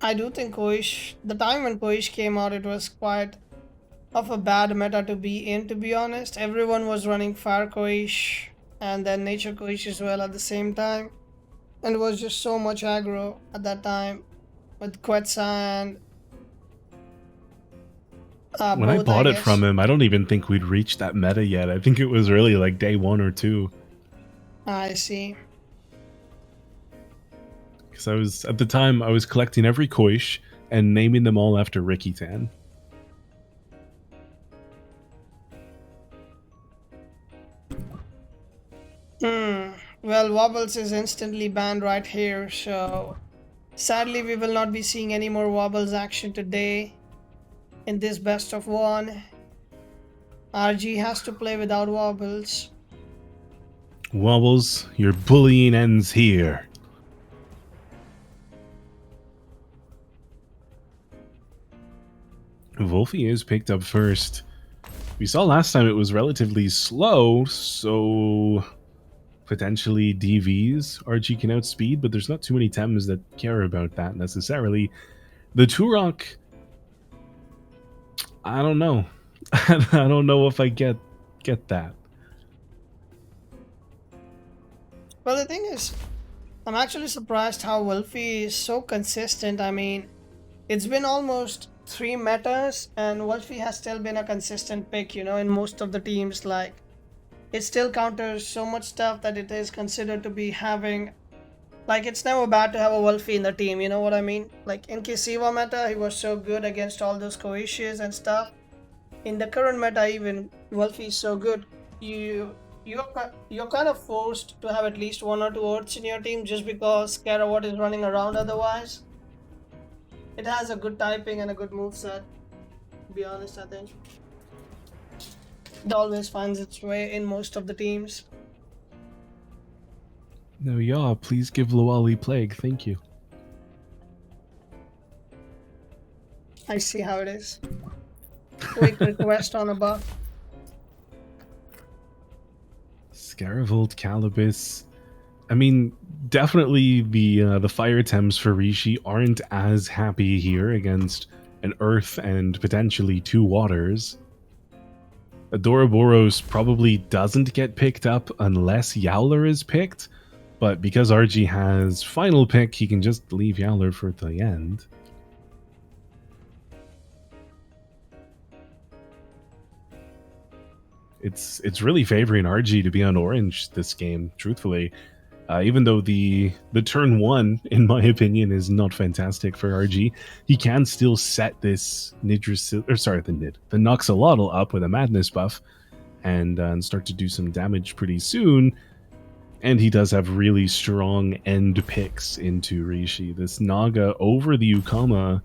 I do think 𝗬𝗧, the time when 𝗬𝗧 came out, it was quite of a bad meta to be in, to be honest. Everyone was running Fire 𝗬𝗧 and then Nature 𝗬𝗧 as well at the same time. And it was just so much aggro at that time with Quetzal and When I both, I bought it guess. from him, I don't even think we'd reached that meta yet. I think it was really like day 1 or 2. I see. Because I was, at the time, I was collecting every 𝗬𝗧 and naming them all after Riki-tan. Well, Wobbles is instantly banned right here, so sadly we will not be seeing any more Wobbles action today in this best of 1. RG has to play without Wobbles. Wobbles, your bullying ends here. 𝗬𝗏 is picked up first. We saw last time it was relatively slow, so potentially DVs RG can outspeed, but there's not too many Tems that care about that necessarily. The Turok, I don't know. I don't know if I get that. Well, the thing is, I'm actually surprised how 𝗬𝗏 is so consistent. I mean, it's been almost 3 metas and 𝗬𝗏 has still been a consistent pick, you know, in most of the teams. Like, it still counters so much stuff that it is considered to be having. Like, it's never bad to have a 𝗬𝗏 in the team, you know what I mean? Like, in 𝗬𝗏 meta, he was so good against all those 𝗬𝗧s and stuff. In the current meta, even 𝗬𝗏 is so good. You're kind of forced to have at least 1 or 2 Earths in your team just because 𝗧𝗵𝗺 is running around otherwise. It has a good typing and a good moveset, to be honest, I think. It always finds its way in most of the teams. No, yeah, please give Lowali Plague, thank you. I see how it is. Quick request on a buff. 𝗧𝗵𝗺𝗶𝗵. I mean, definitely the fire Tems for Rishi aren't as happy here against an Earth and potentially 2 Waters. Ouroboros probably doesn't get picked up unless Yowler is picked, but because RG has final pick, he can just leave Yowler for the end. It's really favoring RG to be on orange this game, truthfully. Even though the turn 1, in my opinion, is not fantastic for RG, he can still set this the Noxolotl up with a Madness buff and start to do some damage pretty soon. And he does have really strong end picks into Rishi. This Naga over the 𝗬𝗏.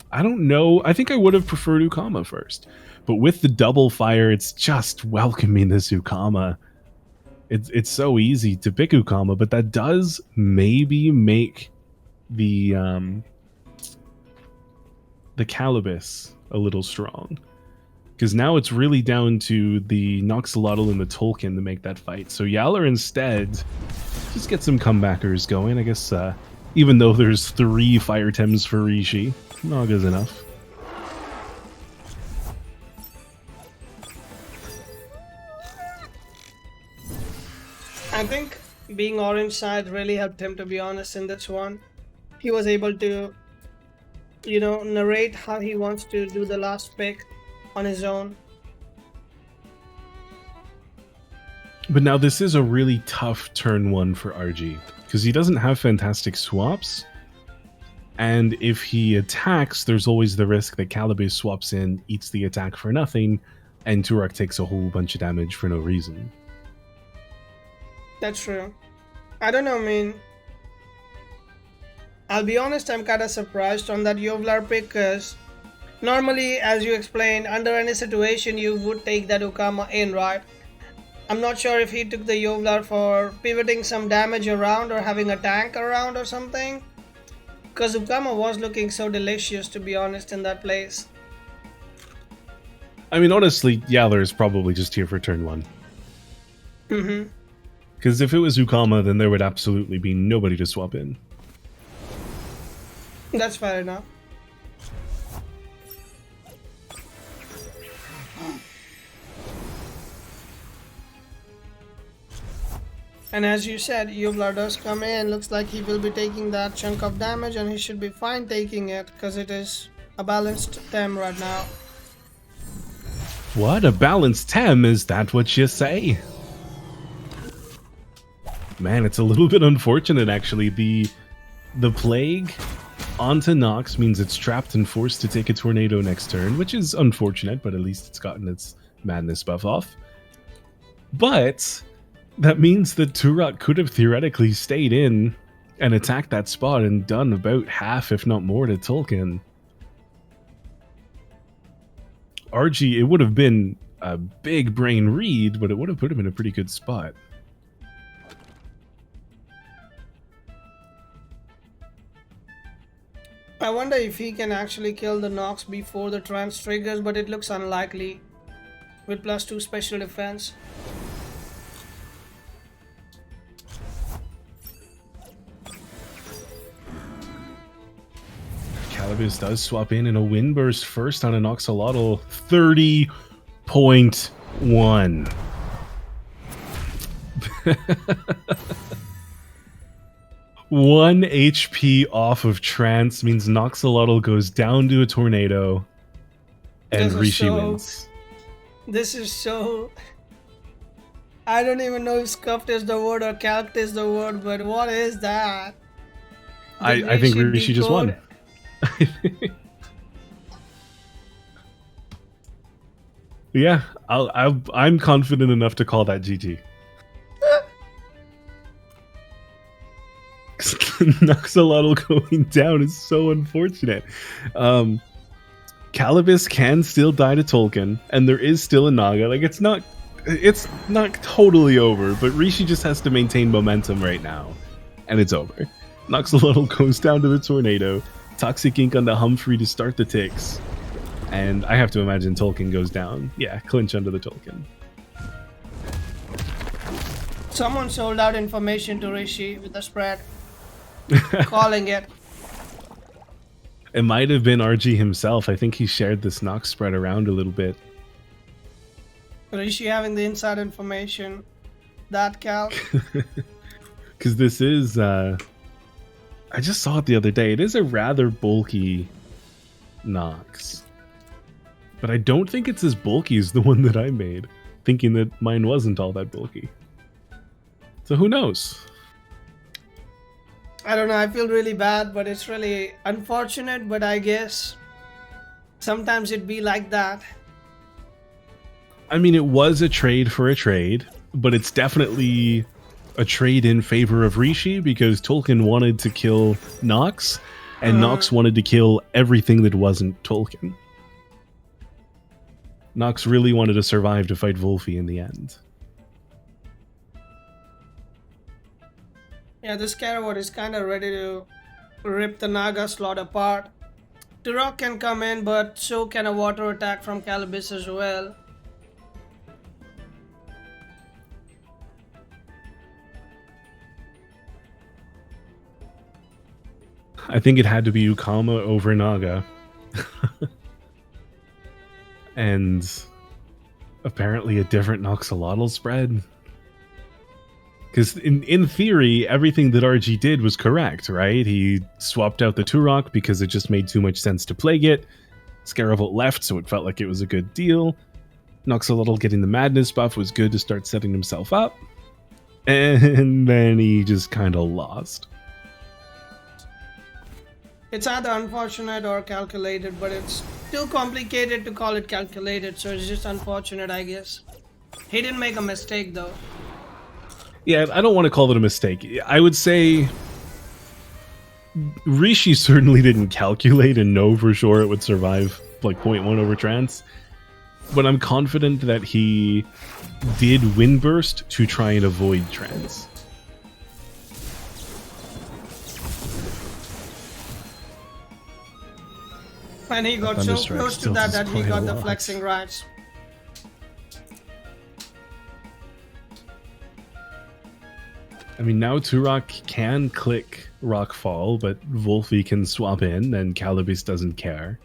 I don't know. I think I would have preferred 𝗬𝗏 first. But with the double fire, it's just welcoming this 𝗬𝗏. It's so easy to pick 𝗬𝗏, but that does maybe make the 𝗬𝗏𝗃 a little strong. Because now it's really down to the Noxolotl and the Tolkien to make that fight. So Yowler instead just get some comebackers going. I guess even though there's 3 fire Tems for Rishi, Naga's enough. I think being orange side really helped him, to be honest, in this one. He was able to, you know, narrate how he wants to do the last pick on his own. But now this is a really tough turn 1 for RG, because he doesn't have fantastic swaps, and if he attacks, there's always the risk that 𝗬𝗏𝗃 swaps in, eats the attack for nothing, and Turok takes a whole bunch of damage for no reason. That's true. I don't know, I mean, I'll be honest, I'm kind of surprised on that 𝗬𝗏𝗃 pick, because normally, as you explained, under any situation you would take that 𝗬𝗏 in, right? I'm not sure if he took the 𝗬𝗏 for pivoting some damage around or having a tank around or something, because 𝗬𝗏 was looking so delicious, to be honest, in that place. I mean, honestly, Yowler is probably just here for turn 1. Mm-hmm. Because if it was 𝗬𝗏, then there would absolutely be nobody to swap in. That's fair enough. And as you said, 𝗬𝗵 does come in. Looks like he will be taking that chunk of damage, and he should be fine taking it because it is a balanced Tem right now. What? A balanced Tem? Is that what you say? Man, it's a little bit unfortunate actually. The plague onto Nox means it's trapped and forced to take a tornado next turn, which is unfortunate, but at least it's gotten its madness buff off. But that means that 𝗬𝗏 could have theoretically stayed in and attacked that spot and done about half, if not more, to Tolkien. RG, it would have been a big brain read, but it would have put him in a pretty good spot. I wonder if he can actually kill the Nox before the trance triggers, but it looks unlikely with +2 special defense. 𝗬𝗏 does swap in a wind burst first on an 𝗧𝗏𝗺. 30.1. One HP off of trance means 𝗧𝗏𝗺 goes down to a tornado, and 𝗬𝗏 wins. This is so... I don't even know if scuffed is the word or calced is the word, but what is that? I think 𝗬𝗏 just won. Yeah, I'm confident enough to call that GG. 𝗧𝗏𝗺 going down is so unfortunate. 𝗬𝗏 can still die to Tolkien, and there is still a Naga. Like, it's not totally over, but Rishi just has to maintain momentum right now, and it's over. 𝗧𝗏𝗺 goes down to the tornado. Toxic Ink on the Humphrey to start the ticks. And I have to imagine Tolkien goes down. Yeah, clinch under the Tolkien. Someone sold out information to Rishi with the spread. Calling it. It might have been RG himself. I think he shared this Nox spread around a little bit. Rishi having the inside information. That Cal. Because this is... I just saw it the other day. It is a rather bulky Nox. But I don't think it's as bulky as the one that I made. Thinking that mine wasn't all that bulky. So who knows? I don't know. I feel really bad, but it's really unfortunate. But I guess sometimes it'd be like that. I mean, it was a trade for a trade. But it's definitely a trade in favor of Rishi, because Tolkien wanted to kill Nox, and Nox wanted to kill everything that wasn't Tolkien. Nox really wanted to survive to fight 𝗏𝗏 in the end. Yeah, this 𝗬𝗏𝗺 is kind of ready to rip the Naga slot apart. 𝗬𝗏 can come in, but so can a water attack from 𝗬𝗏 as well. I think it had to be 𝗂𝗏𝗆 over Naga. And apparently a different 𝗧𝗏𝗺 spread. Because in theory, everything that RG did was correct, right? He swapped out the 𝗬𝗏 because it just made too much sense to plague it. 𝗬𝗏𝗺 left, so it felt like it was a good deal. 𝗧𝗏𝗺 getting the madness buff was good to start setting himself up. And then he just kind of lost. It's either unfortunate or calculated, but it's too complicated to call it calculated, so it's just unfortunate, I guess. He didn't make a mistake, though. Yeah, I don't want to call it a mistake. I would say Rishi certainly didn't calculate and know for sure it would survive like 0.1 over trance, but I'm confident that he did wind burst to try and avoid trance. And he got so close to that he got the flexing rights. I mean, now 𝗬𝗏 can click Rockfall, but 𝗬𝗵 can swap in, and 𝗂𝘶𝗵 doesn't care.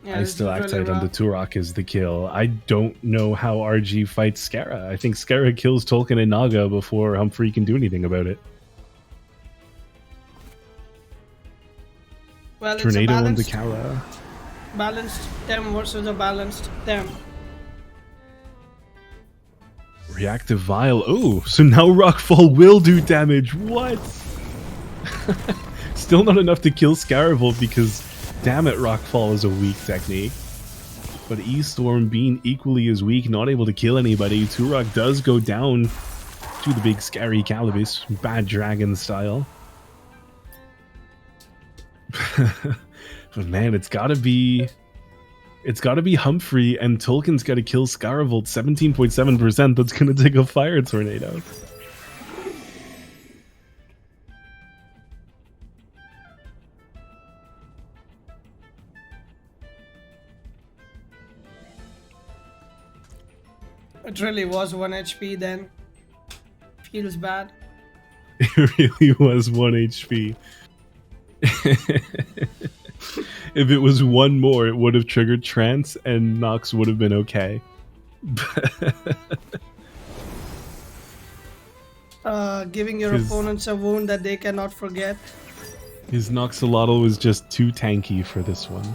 Yeah, I still act really on the 𝗬𝗏 is the kill. I don't know how RG fights 𝗧𝗏. I think 𝗧𝗏 kills Tolkien and Naga before 𝗵𝗶 can do anything about it. Well, Tornado on the it's a Kara. balanced Tem versus a balanced Tem. Reactive Vial. Oh, so now Rockfall will do damage. What? Still not enough to kill Scarabul because, damn it, Rockfall is a weak technique. But E-Storm being equally as weak, not able to kill anybody. 𝗬𝗏 does go down to the big scary 𝗂𝘶𝗵, bad dragon style. But man, it's gotta be 𝗵𝗶, and Tolkien's gotta kill Scaravolt 17.7%. That's gonna take a fire tornado. It really was 1 HP then. Feels bad. It really was 1 HP. If it was one more, it would have triggered Trance and Nox would have been okay. Giving your opponents a wound that they cannot forget. His Noxolotl was just too tanky for this one.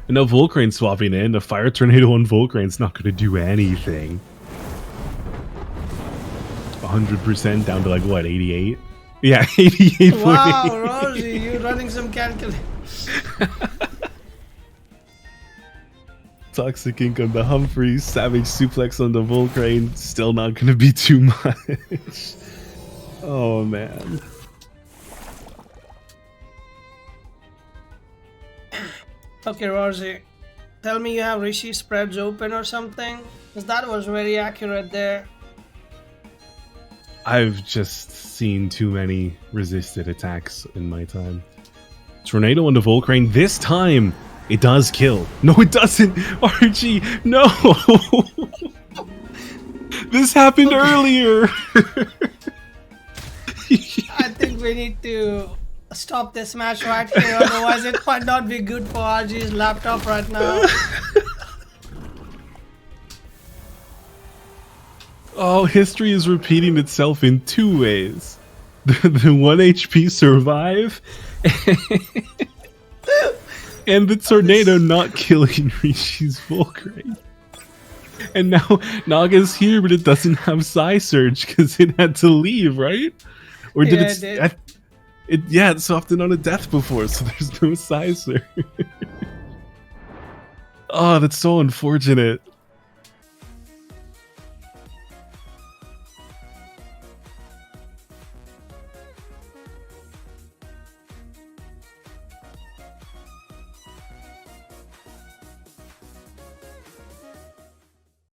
And now Volcrane swapping in. A Fire Tornado on Volcrane's not going to do anything. 100% down to like, what, 88? Yeah, 88. Wow, Rawrzyyy, you running some calculation. Toxic Ink on the 𝗵𝗶, Savage Suplex on the Volcrane, still not going to be too much. Oh man. Okay, Rawrzyyy, tell me you have Rishi spreads open or something? Because that was very accurate there. I've just seen too many resisted attacks in my time. Tornado on the Volcrane. This time, it does kill. No, it doesn't. RG, no. This happened earlier. I think we need to stop this match right here. Otherwise, it might not be good for RG's laptop right now. Oh, history is repeating itself in two ways. The 1 HP survive and the tornado not killing Rishi's Volcrane. And now Naga's here, but it doesn't have Psy Surge because it had to leave, right? Or did it? Yeah, it softened on a death before, so there's no Psy Surge. Oh, that's so unfortunate.